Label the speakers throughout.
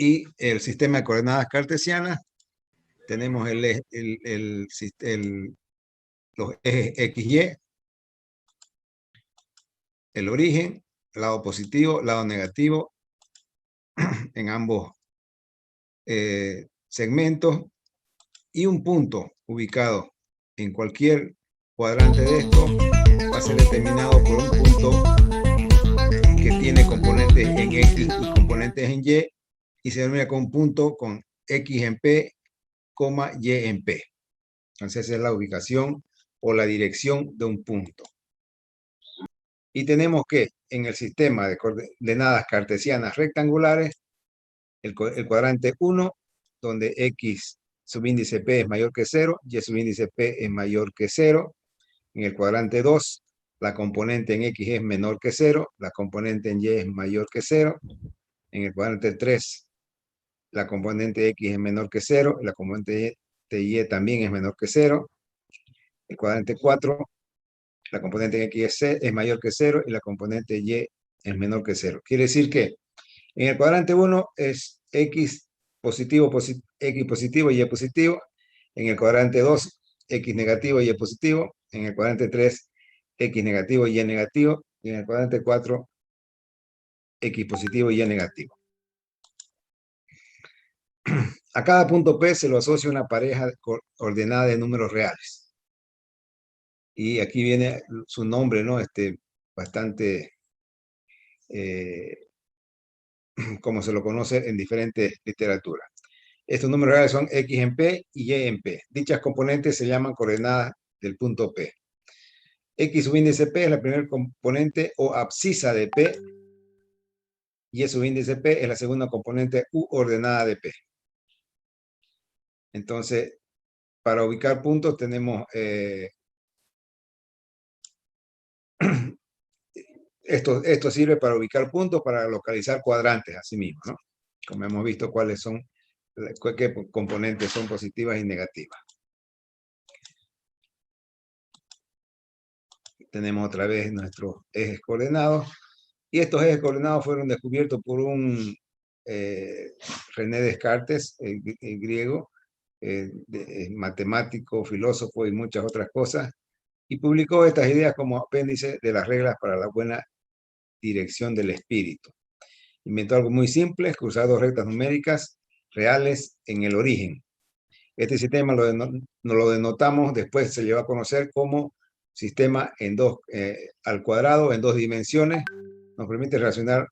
Speaker 1: Y el sistema de coordenadas cartesianas, tenemos los ejes X, Y, el origen, lado positivo, lado negativo, en ambos segmentos, y un punto ubicado en cualquier cuadrante de esto va a ser determinado por un punto que tiene componentes en X y componentes en Y, y se denomina con un punto con X en P, Y en P. Entonces esa es la ubicación o la dirección de un punto. Y tenemos que en el sistema de coordenadas cartesianas rectangulares, el cuadrante 1, donde X subíndice P es mayor que 0, Y subíndice P es mayor que 0. En el cuadrante 2, la componente en X es menor que 0, la componente en Y es mayor que 0. En el cuadrante 3, la componente X es menor que 0, la componente de Y también es menor que 0. El cuadrante 4, la componente en X es mayor que 0 y la componente Y es menor que 0. Quiere decir que en el cuadrante 1 es X positivo, X positivo, Y positivo. En el cuadrante 2, X negativo, Y positivo. En el cuadrante 3, X negativo, Y negativo. Y en el cuadrante 4, X positivo, Y negativo. A cada punto P se lo asocia una pareja ordenada de números reales. Y aquí viene su nombre, ¿no? Bastante, como se lo conoce en diferentes literaturas. Estos números reales son X en P y Y en P. Dichas componentes se llaman coordenadas del punto P. X subíndice P es la primera componente o abscisa de P. Y subíndice P es la segunda componente U ordenada de P. Entonces, para ubicar puntos tenemos esto sirve para ubicar puntos, para localizar cuadrantes, así mismo, ¿no? Como hemos visto cuáles son, qué componentes son positivas y negativas. Tenemos otra vez nuestros ejes coordenados. Y estos ejes coordenados fueron descubiertos por un René Descartes, el griego, matemático, filósofo y muchas otras cosas, y publicó estas ideas como apéndice de las reglas para la buena dirección del espíritu. Inventó algo muy simple: cruzar dos rectas numéricas reales en el origen. Este sistema lo denotamos, después se lleva a conocer como sistema al cuadrado en dos dimensiones. Nos permite relacionar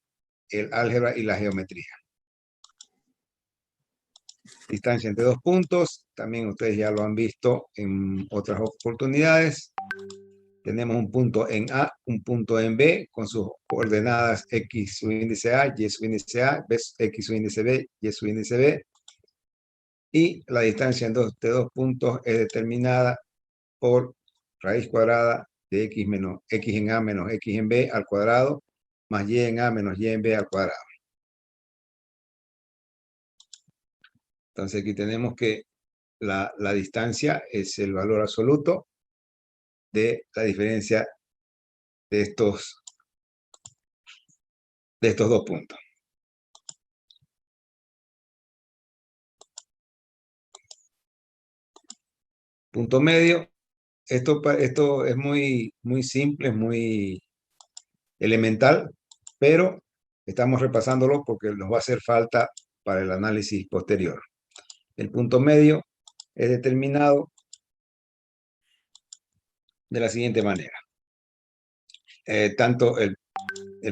Speaker 1: el álgebra y la geometría. Distancia entre dos puntos, también ustedes ya lo han visto en otras oportunidades. Tenemos un punto en A, un punto en B, con sus coordenadas X subíndice A, Y subíndice A, X subíndice B, Y subíndice B. Y la distancia de dos puntos es determinada por raíz cuadrada de X en A menos X en B al cuadrado, más Y en A menos Y en B al cuadrado. Entonces aquí tenemos que la distancia es el valor absoluto de la diferencia de estos dos puntos. Punto medio. Esto es muy simple, es muy elemental, pero estamos repasándolo porque nos va a hacer falta para el análisis posterior. El punto medio es determinado de la siguiente manera. Tanto el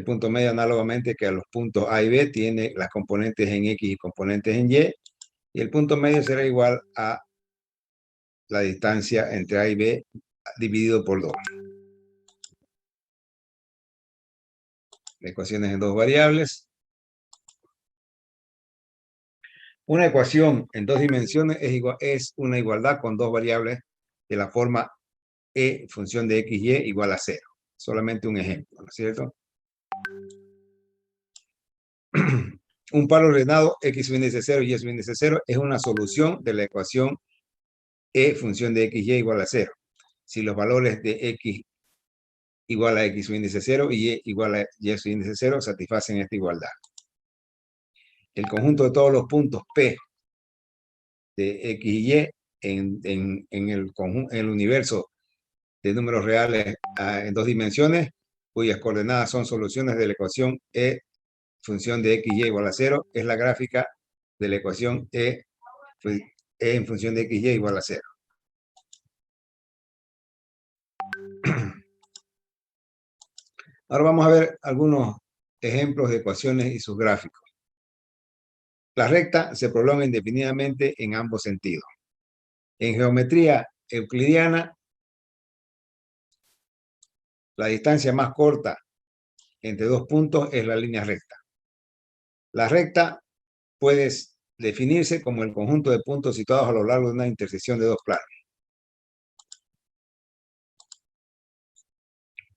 Speaker 1: punto medio, análogamente que a los puntos A y B, tiene las componentes en X y componentes en Y, y el punto medio será igual a la distancia entre A y B dividido por 2. Ecuaciones en dos variables. Una ecuación en dos dimensiones es una igualdad con dos variables de la forma E función de X, Y igual a 0. Solamente un ejemplo, ¿no es cierto? Un par ordenado X subíndice 0 y Y subíndice 0 es una solución de la ecuación E función de X, Y igual a 0. Si los valores de X igual a X subíndice 0 y Y igual a Y subíndice 0 satisfacen esta igualdad. el conjunto de todos los puntos P de X y Y en el universo de números reales en dos dimensiones, cuyas coordenadas son soluciones de la ecuación E función de X, Y igual a 0, es la gráfica de la ecuación E en función de X, Y igual a 0. Ahora vamos a ver algunos ejemplos de ecuaciones y sus gráficos. La recta se prolonga indefinidamente en ambos sentidos. En geometría euclidiana, la distancia más corta entre dos puntos es la línea recta. La recta puede definirse como el conjunto de puntos situados a lo largo de una intersección de dos planos.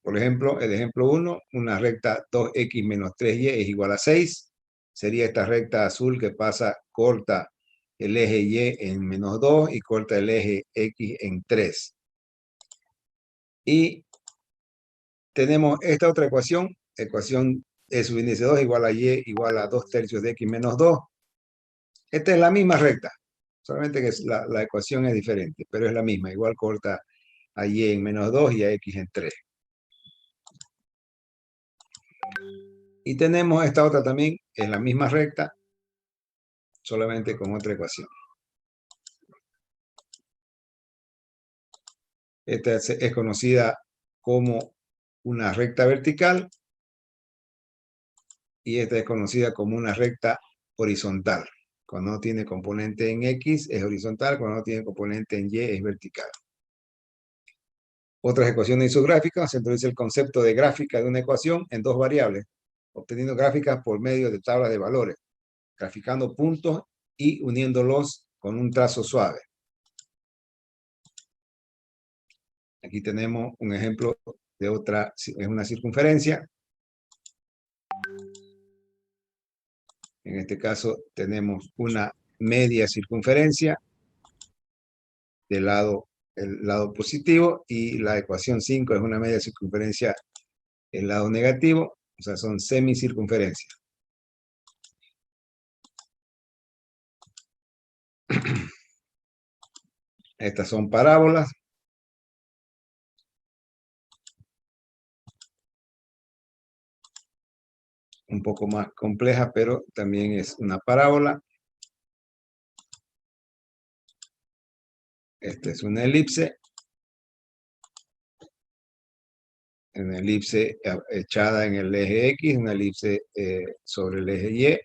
Speaker 1: Por ejemplo, el ejemplo 1, una recta 2x menos 3y es igual a 6. Sería esta recta azul que pasa, corta el eje y en menos 2 y corta el eje x en 3. Y tenemos esta otra ecuación E subíndice 2 igual a y igual a 2 tercios de x menos 2. Esta es la misma recta, solamente que la ecuación es diferente, pero es la misma, igual corta a y en menos 2 y a x en 3. Y tenemos esta otra también, es la misma recta, solamente con otra ecuación. Esta es conocida como una recta vertical y esta es conocida como una recta horizontal. Cuando no tiene componente en X es horizontal, cuando no tiene componente en Y es vertical. Otras ecuaciones isográficas se introduce el concepto de gráfica de una ecuación en dos variables, obteniendo gráficas por medio de tablas de valores, graficando puntos y uniéndolos con un trazo suave. Aquí tenemos un ejemplo de otra, es una circunferencia. En este caso tenemos una media circunferencia del lado, el lado positivo y la ecuación 5 es una media circunferencia del lado negativo, o sea, son semicircunferencias. Estas son parábolas. Un poco más compleja, pero también es una parábola. Esta es una elipse. Una elipse echada en el eje X, una elipse sobre el eje Y.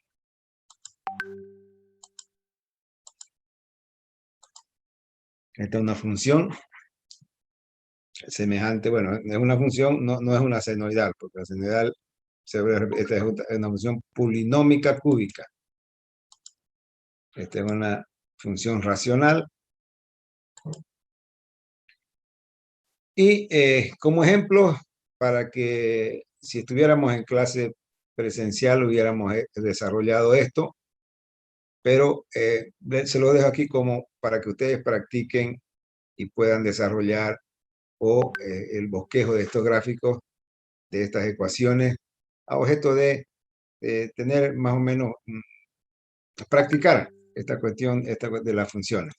Speaker 1: Esta es una función semejante, bueno, es una función, no es una senoidal, porque la senoidal esta es una función polinómica cúbica. Esta es una función racional. Y como ejemplo, para que si estuviéramos en clase presencial hubiéramos desarrollado esto, pero se lo dejo aquí como para que ustedes practiquen y puedan desarrollar el bosquejo de estos gráficos, de estas ecuaciones, a objeto de tener más o menos, practicar esta cuestión de las funciones.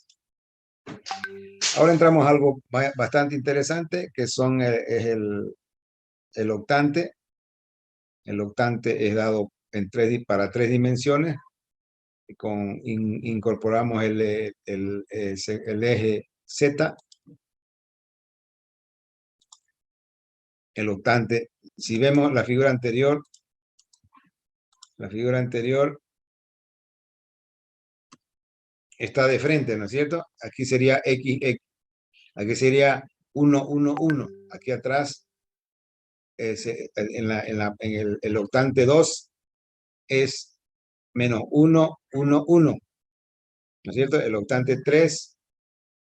Speaker 1: Ahora entramos a algo bastante interesante, que son, es el octante. El octante es dado para tres dimensiones. Incorporamos el eje Z. El octante, si vemos la figura anterior está de frente, ¿no es cierto? Aquí sería X, aquí sería 1, 1, 1. Aquí atrás, en el octante 2 es menos 1, 1, 1. ¿No es cierto? El octante 3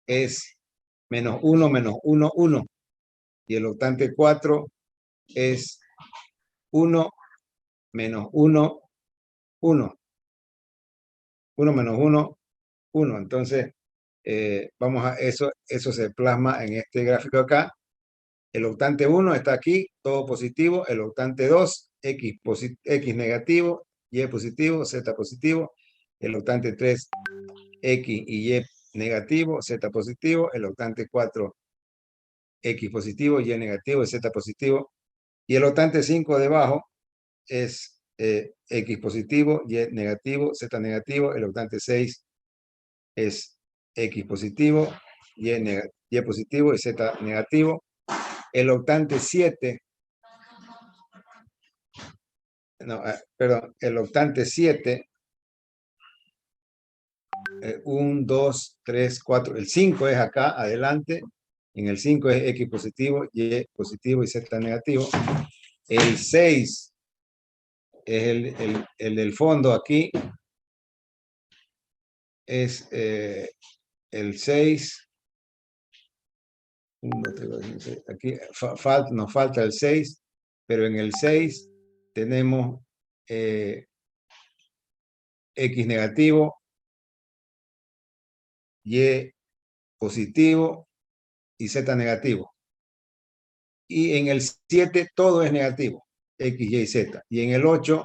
Speaker 1: es menos 1, menos 1, 1. Y el octante 4 es 1, menos 1, 1. 1 menos 1, 1. Entonces, eso se plasma en este gráfico acá. El octante 1 está aquí, todo positivo. El octante 2, X negativo. Y positivo, Z positivo, el octante 3, X y Y negativo, Z positivo, el octante 4, X positivo, Y negativo, Z positivo, y el octante 5 debajo es X positivo, Y negativo, Z negativo, el octante 6 es X positivo, Y positivo y Z negativo, el octante 7, no, perdón, el octante 7, 1, 2, 3, 4, el 5 es acá adelante, en el 5 es X positivo, Y positivo y Z negativo, el 6 es el del fondo aquí, es el 6, 1, 3, 6, aquí nos falta el 6, pero en el 6 tenemos X negativo, Y positivo y Z negativo. Y en el 7 todo es negativo, X, Y, Z. Y en el 8,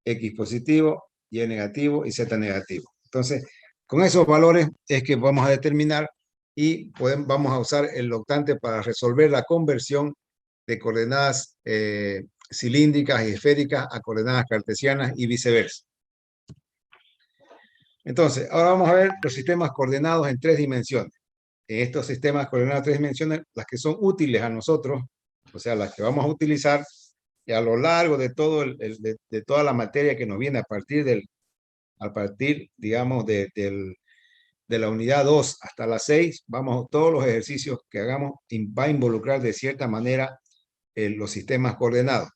Speaker 1: X positivo, Y negativo y Z negativo. Entonces, con esos valores es que vamos a determinar y vamos a usar el octante para resolver la conversión de coordenadas cilíndricas y esféricas a coordenadas cartesianas y viceversa. Entonces, ahora vamos a ver los sistemas coordenados en 3 dimensiones. En estos sistemas coordenados en 3 dimensiones, las que son útiles a nosotros, o sea, las que vamos a utilizar a lo largo de todo de toda la materia que nos viene a partir digamos, de la unidad 2 hasta la 6, todos los ejercicios que hagamos va a involucrar de cierta manera los sistemas coordenados.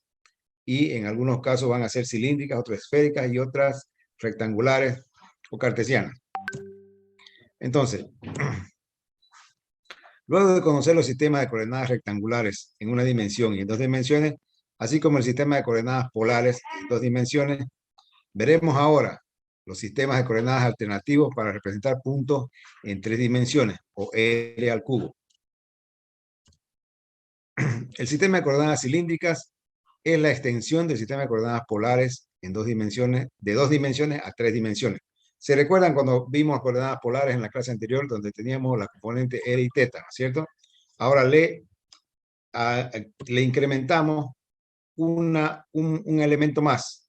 Speaker 1: Y en algunos casos van a ser cilíndricas, otras esféricas y otras rectangulares o cartesianas. Entonces, luego de conocer los sistemas de coordenadas rectangulares en una dimensión y en 2 dimensiones, así como el sistema de coordenadas polares en 2 dimensiones, veremos ahora los sistemas de coordenadas alternativos para representar puntos en 3 dimensiones, o R al cubo. El sistema de coordenadas cilíndricas es la extensión del sistema de coordenadas polares en 2 dimensiones, de 2 dimensiones a 3 dimensiones. ¿Se recuerdan cuando vimos coordenadas polares en la clase anterior, donde teníamos la componente R y θ, ¿no es cierto? Ahora le incrementamos un elemento más.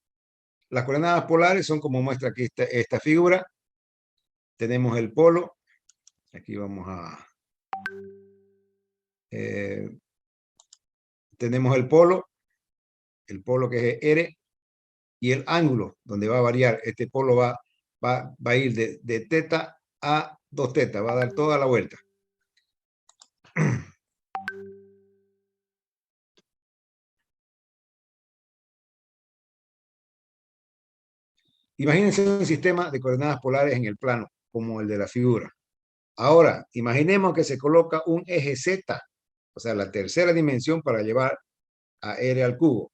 Speaker 1: Las coordenadas polares son como muestra aquí esta figura. Tenemos el polo. Aquí vamos a... tenemos el polo que es R, y el ángulo donde va a variar. Este polo va a ir de θ a 2θ, va a dar toda la vuelta. Imagínense un sistema de coordenadas polares en el plano, como el de la figura. Ahora, imaginemos que se coloca un eje Z, o sea, la tercera dimensión para llevar a R al cubo,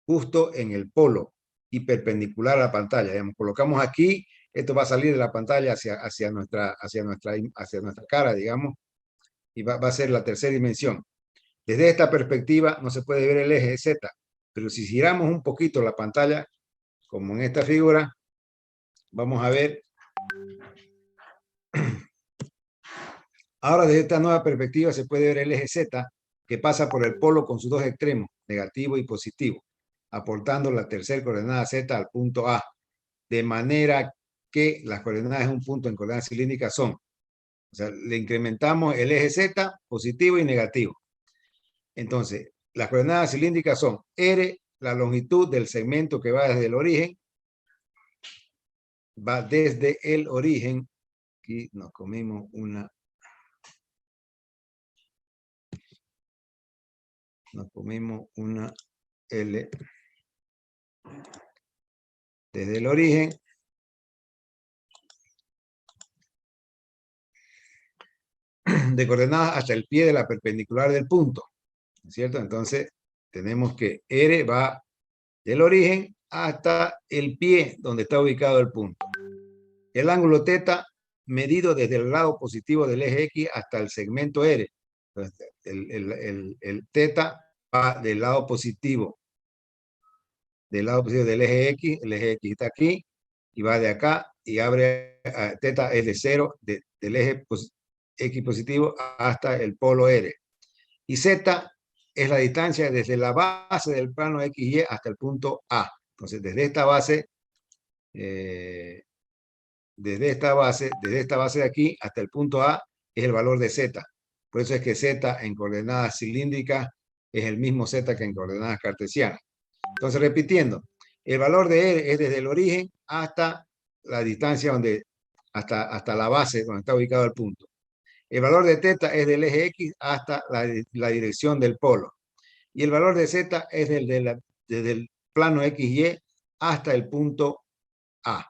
Speaker 1: justo en el polo y perpendicular a la pantalla. Digamos, colocamos aquí, esto va a salir de la pantalla hacia nuestra cara, digamos, y va a ser la tercera dimensión. Desde esta perspectiva no se puede ver el eje Z, pero si giramos un poquito la pantalla, como en esta figura, vamos a ver. Ahora desde esta nueva perspectiva se puede ver el eje Z que pasa por el polo con sus 2 extremos, negativo y positivo, aportando la tercera coordenada Z al punto A, de manera que las coordenadas de un punto en coordenadas cilíndricas son, o sea, le incrementamos el eje Z, positivo y negativo. Entonces, las coordenadas cilíndricas son R, la longitud del segmento que va desde el origen, aquí nos comimos una L, desde el origen de coordenadas hasta el pie de la perpendicular del punto, ¿cierto? Entonces, tenemos que R va del origen hasta el pie donde está ubicado el punto. El ángulo θ medido desde el lado positivo del eje X hasta el segmento R. Entonces, el θ va del lado positivo del lado positivo del eje X, el eje X está aquí, y va de acá, y abre, teta es de 0, del eje X positivo hasta el polo R. Y Z es la distancia desde la base del plano XY hasta el punto A. Entonces, desde esta base de aquí hasta el punto A es el valor de Z. Por eso es que Z en coordenadas cilíndricas es el mismo Z que en coordenadas cartesianas. Entonces, repitiendo, el valor de R es desde el origen hasta la distancia hasta la base donde está ubicado el punto. El valor de teta es del eje X hasta la dirección del polo. Y el valor de Z es desde el plano XY hasta el punto A.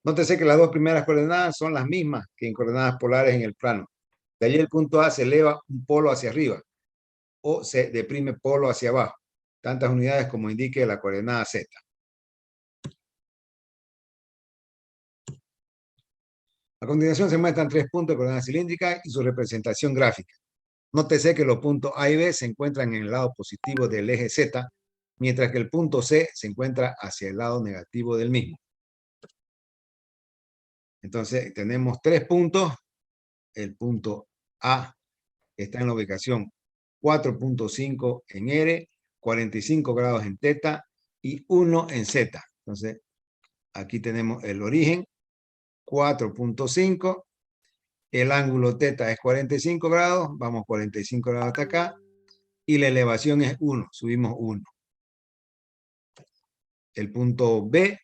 Speaker 1: Nótese que las dos primeras coordenadas son las mismas que en coordenadas polares en el plano. De allí el punto A se eleva un polo hacia arriba o se deprime polo hacia abajo. Tantas unidades como indique la coordenada Z. A continuación se muestran 3 puntos de coordenadas cilíndricas y su representación gráfica. Nótese que los puntos A y B se encuentran en el lado positivo del eje Z, mientras que el punto C se encuentra hacia el lado negativo del mismo. Entonces tenemos 3 puntos. El punto A está en la ubicación 4.5 en R, 45 grados en teta y 1 en Z. Entonces aquí tenemos el origen, 4.5. El ángulo teta es 45 grados, vamos 45 grados hasta acá, y la elevación es 1, subimos 1. El punto B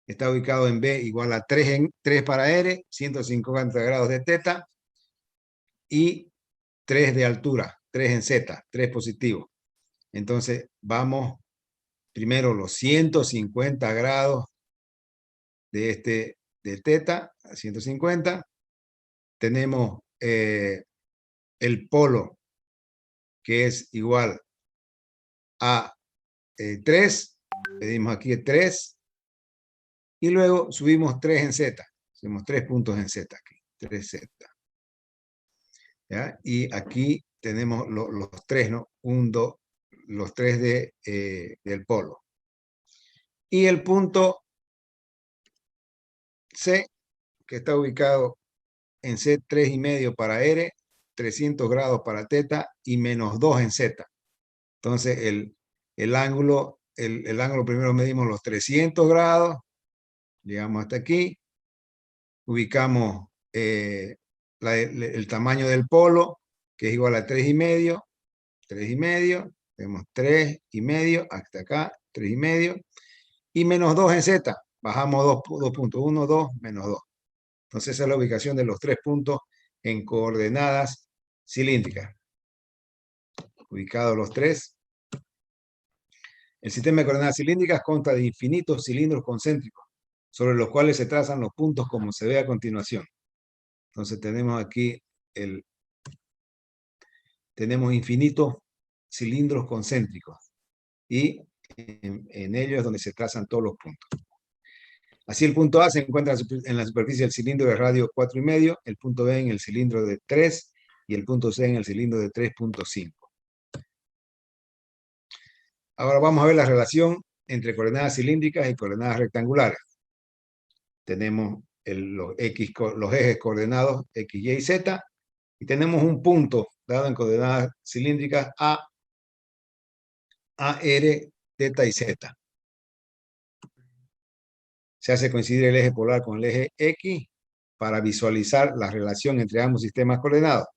Speaker 1: está ubicado en B igual a 3 para R, 150 grados de teta, y 3 de altura, 3 en Z, 3 positivo. Entonces vamos primero los 150 grados de teta, a 150. Tenemos el polo, que es igual a 3, pedimos aquí 3, y luego subimos 3 en Z, subimos 3 puntos en Z aquí, 3Z. ¿Ya? Y aquí tenemos los 3, ¿no? 1, 2, los 3 del polo. Y el punto C, que está ubicado en C 3,5 para R, 300 grados para teta y menos 2 en Z. Entonces el ángulo primero medimos los 300 grados, llegamos hasta aquí, ubicamos el tamaño del polo, que es igual a 3,5, 3,5, tenemos 3,5 hasta acá, 3,5, y menos 2 en Z, bajamos 2 puntos, 1, 2, menos 2. Entonces esa es la ubicación de los 3 puntos en coordenadas cilíndricas. Ubicados los 3. El sistema de coordenadas cilíndricas consta de infinitos cilindros concéntricos, sobre los cuales se trazan los puntos como se ve a continuación. Entonces tenemos aquí tenemos infinitos cilindros concéntricos y en ellos es donde se trazan todos los puntos. Así el punto A se encuentra en la superficie del cilindro de radio 4,5, el punto B en el cilindro de 3 y el punto C en el cilindro de 3.5. Ahora vamos a ver la relación entre coordenadas cilíndricas y coordenadas rectangulares. Tenemos los ejes coordenados X, Y y Z, y tenemos un punto dado en coordenadas cilíndricas A, R, teta y Z. Se hace coincidir el eje polar con el eje X para visualizar la relación entre ambos sistemas coordenados.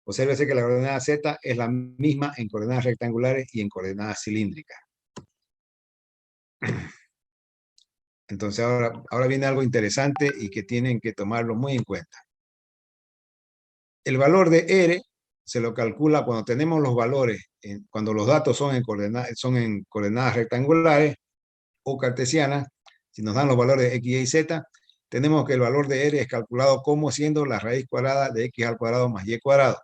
Speaker 1: Obsérvese que la coordenada Z es la misma en coordenadas rectangulares y en coordenadas cilíndricas. Entonces ahora viene algo interesante y que tienen que tomarlo muy en cuenta. El valor de R se lo calcula cuando tenemos los valores, cuando los datos son en coordenadas rectangulares o cartesianas. Si nos dan los valores de X, Y y Z, tenemos que el valor de R es calculado como siendo la raíz cuadrada de X al cuadrado más Y cuadrado.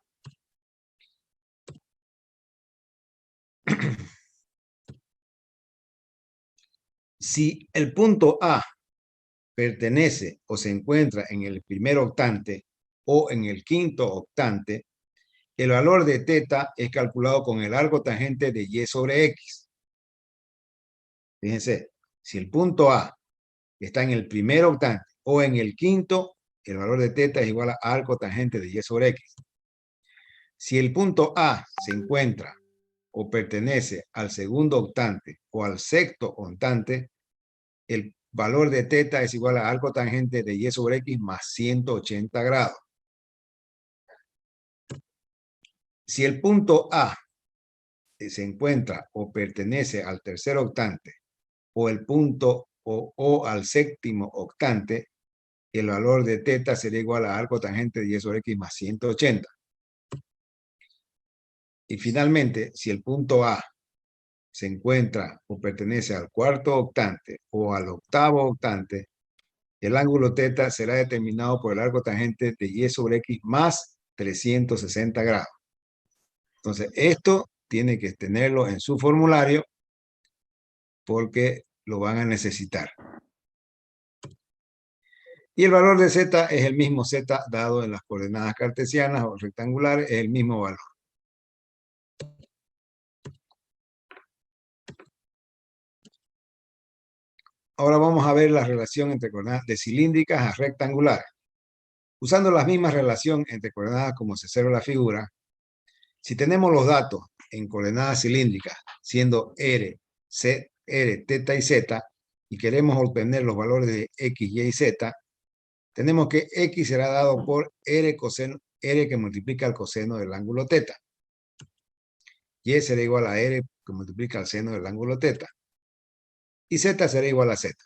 Speaker 1: Si el punto A pertenece o se encuentra en el primer octante o en el quinto octante, el valor de teta es calculado con el arco tangente de y sobre x. Fíjense, si el punto A está en el primer octante o en el quinto, el valor de teta es igual a arco tangente de y sobre x. Si el punto A se encuentra o pertenece al segundo octante o al sexto octante, el valor de teta es igual a arco tangente de y sobre x más 180 grados. Si el punto A se encuentra o pertenece al tercer octante o el punto o al séptimo octante, el valor de teta sería igual a arco tangente de y sobre x más 180. Y finalmente, si el punto A se encuentra o pertenece al cuarto octante o al octavo octante, el ángulo teta será determinado por el arco tangente de y sobre x más 360 grados. Entonces, esto tiene que tenerlo en su formulario porque lo van a necesitar. Y el valor de z es el mismo z dado en las coordenadas cartesianas o rectangulares, es el mismo valor. Ahora vamos a ver la relación entre coordenadas de cilíndricas a rectangulares. Usando la misma relación entre coordenadas como se observa en la figura, si tenemos los datos en coordenadas cilíndricas, siendo r, teta y z, y queremos obtener los valores de x, y y z, tenemos que x será dado por r coseno, r que multiplica el coseno del ángulo teta. Y será igual a r que multiplica el seno del ángulo teta. Y z será igual a z.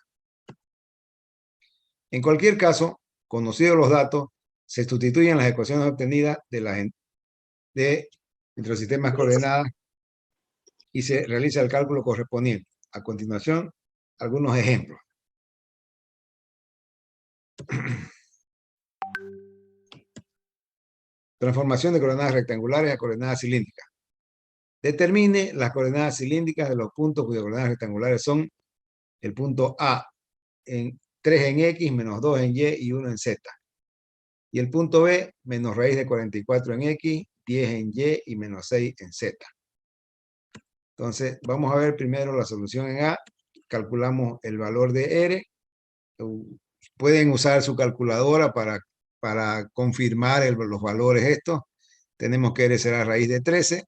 Speaker 1: En cualquier caso, conocidos los datos, se sustituyen las ecuaciones obtenidas de entre los sistemas coordenadas y se realiza el cálculo correspondiente. A continuación, algunos ejemplos. Transformación de coordenadas rectangulares a coordenadas cilíndricas. Determine las coordenadas cilíndricas de los puntos cuyas coordenadas rectangulares son el punto A en 3 en X, menos 2 en Y y 1 en Z. Y el punto B, menos raíz de 44 en X, 10 en Y y menos 6 en Z. Entonces, vamos a ver primero la solución en A. Calculamos el valor de R. Pueden usar su calculadora para confirmar los valores estos. Tenemos que R será raíz de 13.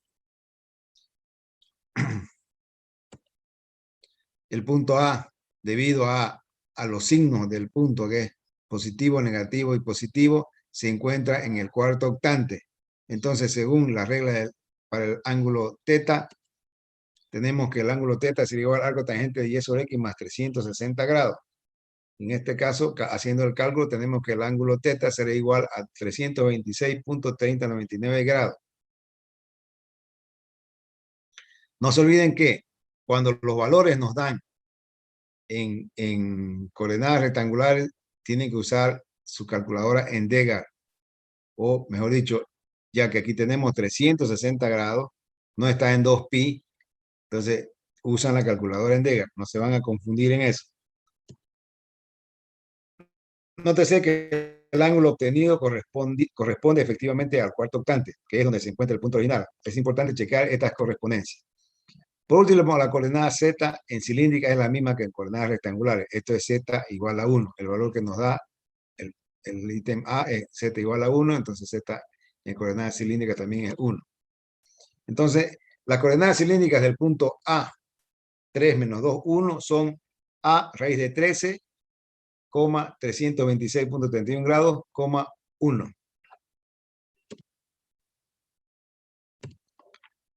Speaker 1: El punto A, debido a los signos del punto, que es positivo, negativo y positivo, se encuentra en el cuarto octante. Entonces, según la regla para el ángulo teta, tenemos que el ángulo teta sería igual al arco tangente de y sobre x más 360 grados. En este caso, haciendo el cálculo, tenemos que el ángulo teta será igual a 326.3099 grados. No se olviden que cuando los valores nos dan en coordenadas rectangulares, tienen que usar su calculadora en Degar. O mejor dicho, ya que aquí tenemos 360 grados, no está en 2pi, entonces usan la calculadora en Degar. No se van a confundir en eso. Nótese que el ángulo obtenido corresponde efectivamente al cuarto octante, que es donde se encuentra el punto original. Es importante checar estas correspondencias. Por último, la coordenada z en cilíndrica es la misma que en coordenadas rectangulares. Esto es z igual a 1. El valor que nos da el ítem A es z igual a 1, entonces z en coordenadas cilíndricas también es 1. Entonces, las coordenadas cilíndricas del punto A, 3 menos 2, 1, son A raíz de 13, 326.31 grados, 1.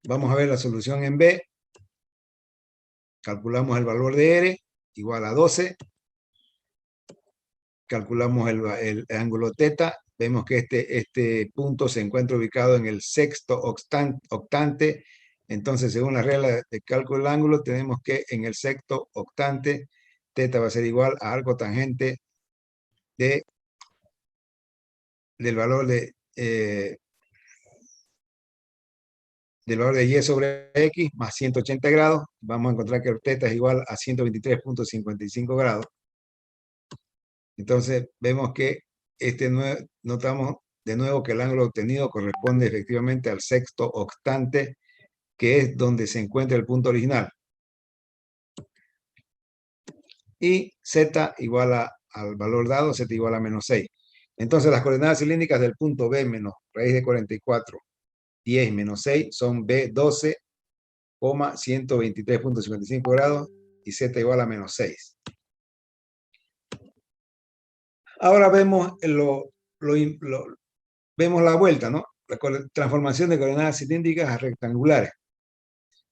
Speaker 1: Vamos a ver la solución en B. Calculamos el valor de R, igual a 12. Calculamos el ángulo teta. Vemos que este punto se encuentra ubicado en el sexto octante. Entonces, según la regla de cálculo del ángulo, tenemos que en el sexto octante, teta va a ser igual a arco tangente del valor de y sobre x más 180 grados. Vamos a encontrar que teta es igual a 123.55 grados. Entonces vemos que no estamos de nuevo que el ángulo obtenido corresponde efectivamente al sexto octante, que es donde se encuentra el punto original. Y z igual al valor dado, z igual a menos 6. Entonces las coordenadas cilíndricas del punto B menos raíz de 44, 10 menos 6 son B 12,123.55 grados y z igual a menos 6. Ahora vemos vemos la vuelta, ¿no? La transformación de coordenadas cilíndricas a rectangulares.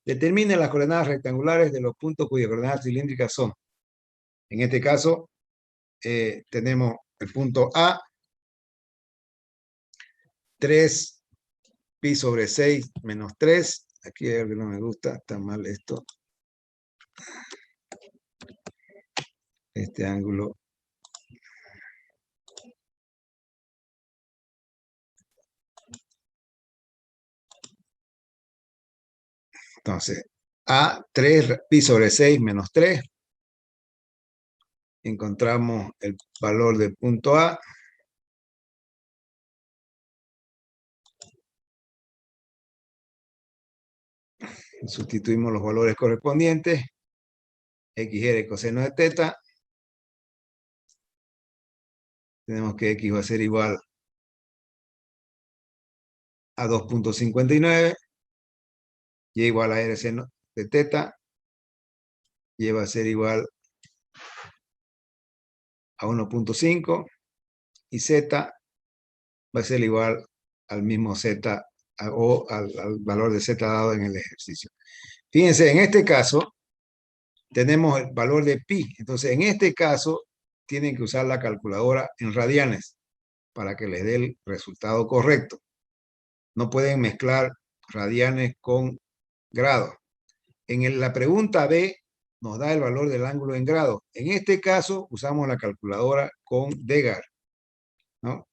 Speaker 1: Determine las coordenadas rectangulares de los puntos cuyas coordenadas cilíndricas son. En este caso, tenemos el punto A, 3 pi sobre 6 menos 3. Aquí hay algo que no me gusta, está mal esto. Este ángulo. Entonces, A, 3 pi sobre 6 menos 3. Encontramos el valor del punto A. Sustituimos los valores correspondientes. X era el coseno de teta. Tenemos que X va a ser igual a 2.59. Y igual a R seno de teta. Y va a ser igual a 1.5. Y Z va a ser igual al mismo Z o al valor de Z dado en el ejercicio. Fíjense, en este caso tenemos el valor de pi. Entonces, en este caso, tienen que usar la calculadora en radianes para que les dé el resultado correcto. No pueden mezclar radianes con grados. En la pregunta B nos da el valor del ángulo en grados. En este caso, usamos la calculadora con Degar, ¿no?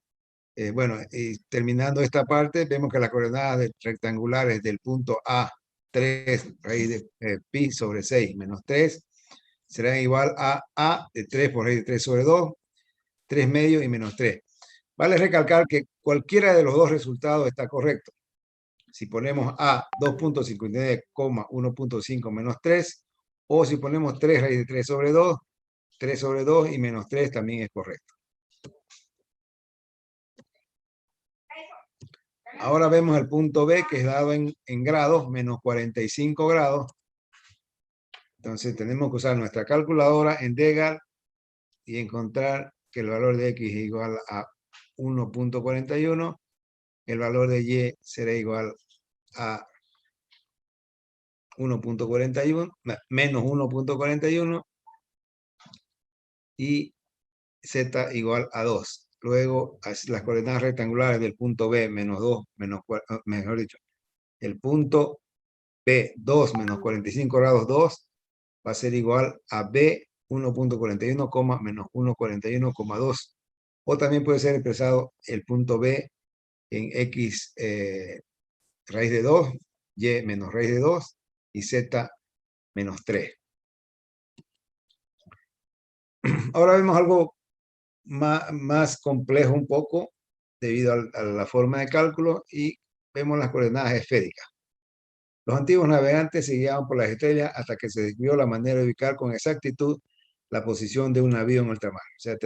Speaker 1: Bueno, y terminando esta parte, vemos que las coordenadas rectangulares del punto A, 3 raíz de pi sobre 6 menos 3, serán igual a de 3 por raíz de 3 sobre 2, 3 medios y menos 3. Vale recalcar que cualquiera de los dos resultados está correcto. Si ponemos A 2.59, 1.5 menos 3, o si ponemos 3 raíz de 3 sobre 2, 3 sobre 2 y menos 3 también es correcto. Ahora vemos el punto B, que es dado en grados, menos 45 grados. Entonces tenemos que usar nuestra calculadora en Degar y encontrar que el valor de X es igual a 1.41. El valor de Y será igual a 1.41, menos 1.41. Y Z igual a 2. Luego, las coordenadas rectangulares del punto B, menos 2, mejor dicho, el punto B, 2 menos 45 grados 2, va a ser igual a B 1.41, menos 1.41,2. O también puede ser expresado el punto B en X raíz de 2, Y menos raíz de 2 y Z menos 3. Ahora vemos algo más complejo un poco debido a la forma de cálculo y vemos las coordenadas esféricas. Los antiguos navegantes se guiaban por las estrellas hasta que se descubrió la manera de ubicar con exactitud la posición de un navío en alta mar. O sea,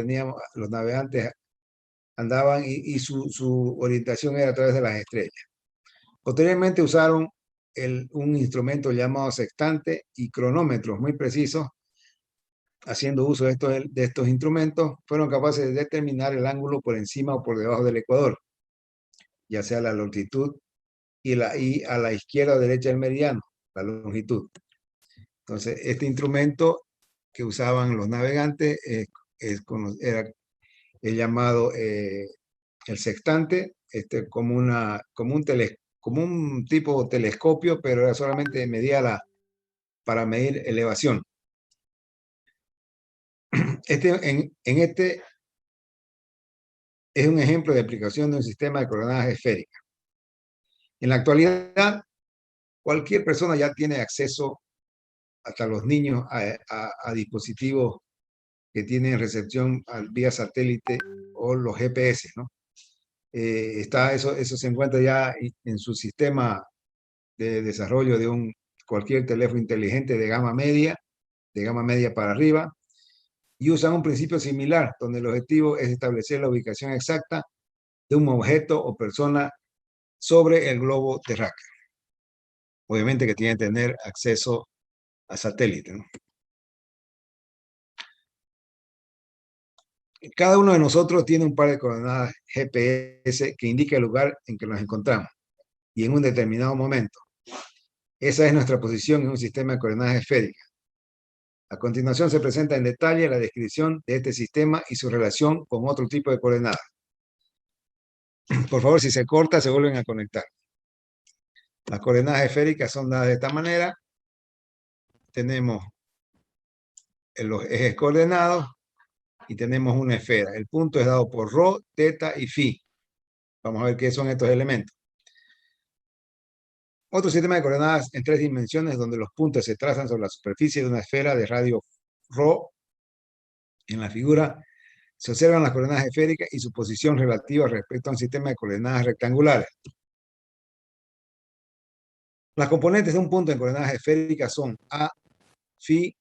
Speaker 1: los navegantes andaban y su orientación era a través de las estrellas. Posteriormente usaron un instrumento llamado sextante y cronómetros muy precisos. Haciendo uso de estos instrumentos, fueron capaces de determinar el ángulo por encima o por debajo del ecuador, ya sea la longitud y a la izquierda o derecha del meridiano, la longitud. Entonces, este instrumento que usaban los navegantes era el llamado el sextante, como un tipo de telescopio, pero era solamente para medir elevación. Este es un ejemplo de aplicación de un sistema de coordenadas esféricas. En la actualidad, cualquier persona ya tiene acceso, hasta los niños, a dispositivos que tienen recepción vía satélite o los GPS, ¿no? Eso se encuentra ya en su sistema de desarrollo de cualquier teléfono inteligente de gama media para arriba, y usan un principio similar, donde el objetivo es establecer la ubicación exacta de un objeto o persona sobre el globo terráqueo. Obviamente que tiene que tener acceso a satélite, ¿no? Cada uno de nosotros tiene un par de coordenadas GPS que indica el lugar en que nos encontramos y en un determinado momento. Esa es nuestra posición en un sistema de coordenadas esféricas. A continuación se presenta en detalle la descripción de este sistema y su relación con otro tipo de coordenadas. Por favor, si se corta, se vuelven a conectar. Las coordenadas esféricas son dadas de esta manera. Tenemos los ejes coordenados y tenemos una esfera. El punto es dado por ρ, teta y phi. Vamos a ver qué son estos elementos. Otro sistema de coordenadas en 3 dimensiones donde los puntos se trazan sobre la superficie de una esfera de radio ρ. En la figura se observan las coordenadas esféricas y su posición relativa respecto a un sistema de coordenadas rectangulares. Las componentes de un punto en coordenadas esféricas son A, phi,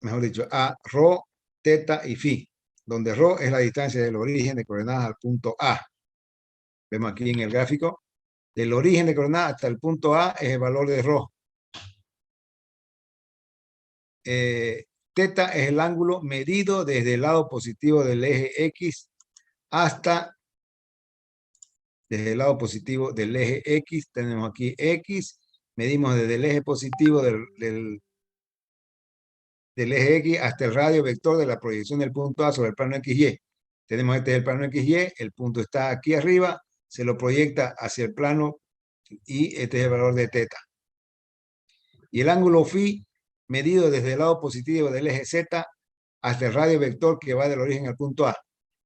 Speaker 1: mejor dicho, A, ρ, teta y phi, donde ρ es la distancia del origen de coordenadas al punto A. Vemos aquí en el gráfico, del origen de coordenadas hasta el punto A es el valor de ρ. Teta es el ángulo medido desde el lado positivo del eje X hasta, desde el lado positivo del eje X, tenemos aquí X, medimos desde el eje positivo del eje X hasta el radio vector de la proyección del punto A sobre el plano XY. Tenemos este es el plano XY, el punto está aquí arriba, se lo proyecta hacia el plano y este es el valor de teta. Y el ángulo phi, medido desde el lado positivo del eje Z hasta el radio vector que va del origen al punto A.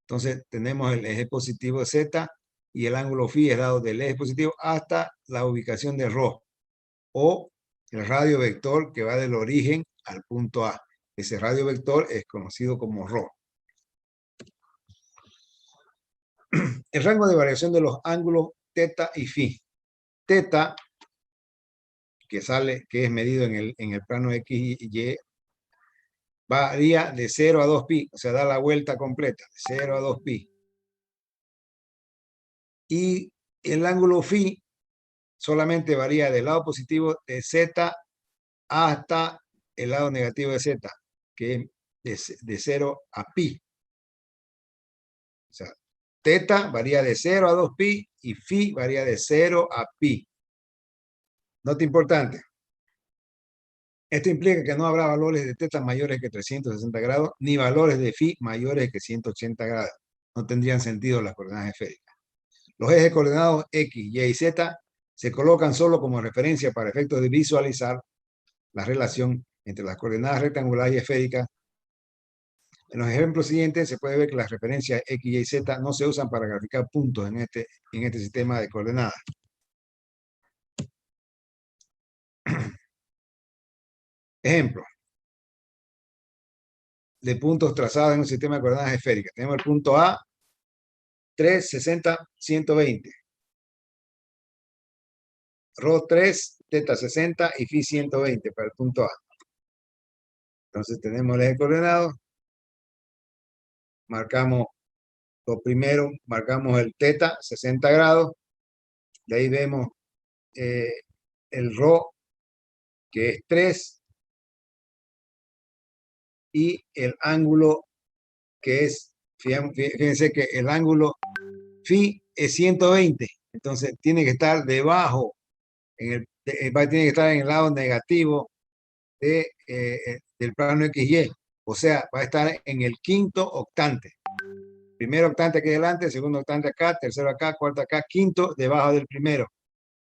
Speaker 1: Entonces tenemos el eje positivo Z y el ángulo phi es dado del eje positivo hasta la ubicación de ρ, o el radio vector que va del origen al punto A. Ese radio vector es conocido como ρ. El rango de variación de los ángulos teta y phi. Teta, que es medido en el plano X y Y, varía de 0 a 2pi, o sea, da la vuelta completa, de 0 a 2pi. Y el ángulo phi solamente varía del lado positivo de Z hasta el lado negativo de Z, que es de 0 a pi. O sea, teta varía de 0 a 2pi y phi varía de 0 a pi. Nota importante. Esto implica que no habrá valores de teta mayores que 360 grados, ni valores de phi mayores que 180 grados. No tendrían sentido las coordenadas esféricas. Los ejes coordenados X, Y y Z se colocan solo como referencia para efectos de visualizar la relación entre las coordenadas rectangulares y esféricas. En los ejemplos siguientes se puede ver que las referencias X, Y y Z no se usan para graficar puntos en este sistema de coordenadas. Ejemplo de puntos trazados en un sistema de coordenadas esféricas. Tenemos el punto A, 3, 60, 120. Rho 3, teta 60 y phi 120 para el punto A. Entonces tenemos el eje coordenado. Marcamos lo primero, marcamos el teta, 60 grados. De ahí vemos el rho, que es 3. Y el ángulo, que es, fíjense que el ángulo phi es 120. Entonces tiene que estar debajo, tiene que estar en el lado negativo del plano XY. O sea, va a estar en el quinto octante. Primero octante aquí adelante, segundo octante acá, tercero acá, cuarto acá, quinto debajo del primero.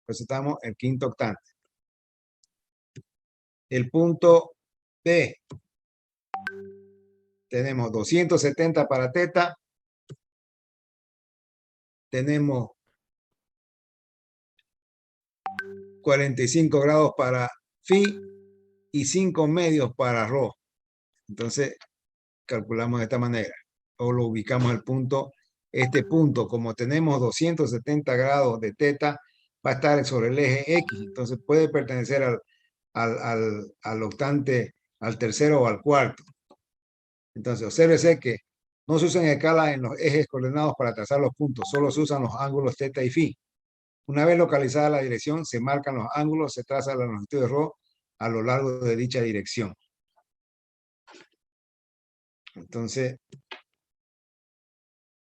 Speaker 1: Entonces estamos en el quinto octante. El punto B. Tenemos 270 para teta. Tenemos 45 grados para phi y 5 medios para rho. Entonces calculamos de esta manera o lo ubicamos al punto este punto, como tenemos 270 grados de teta, va a estar sobre el eje X, entonces puede pertenecer al octante, al tercero o al cuarto. Entonces, obsérvese que no se usan escalas en los ejes coordenados para trazar los puntos, solo se usan los ángulos teta y phi. Una vez localizada la dirección, se marcan los ángulos, se traza la longitud de ρ a lo largo de dicha dirección. Entonces,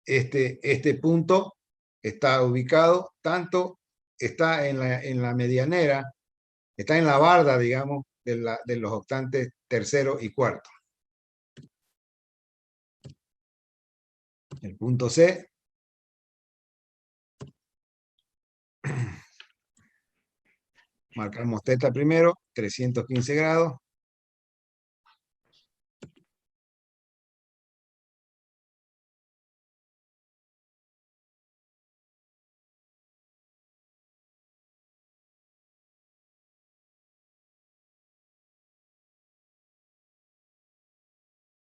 Speaker 1: este punto está ubicado, tanto está en la medianera, está en la barda, digamos, de los octantes tercero y cuarto. El punto C marcamos teta primero, 315 grados.